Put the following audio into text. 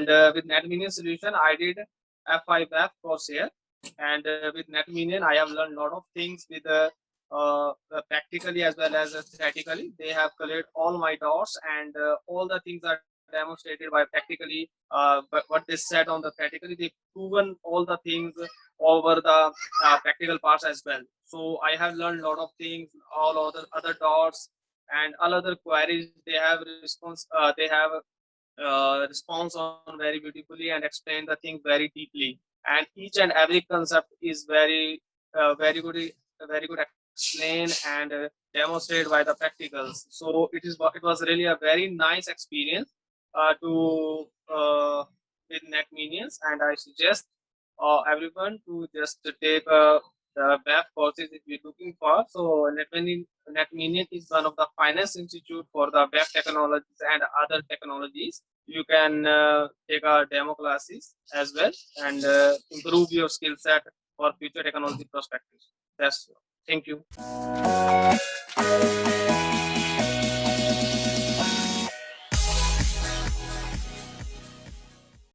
And with NetMinion solution, I did F5F course here. And with NetMinion, I have learned a lot of things with practically as well as theoretically. They have cleared all my doubts, and all the things are demonstrated by practically. But what they said on the practically, they proven all the things over the practical parts as well. So I have learned a lot of things, all other doubts and all other queries. They have response on very beautifully and explain the thing very deeply. And each and every concept is very good explained and demonstrated by the practicals. So it was really a very nice experience to with NetMinions, and I suggest everyone to just take the web courses if you're looking for. So NetMinion is one of the finest institute for the web technologies and other technologies. You can take a demo classes as well and improve your skill set for future technology perspectives. That's Thank you.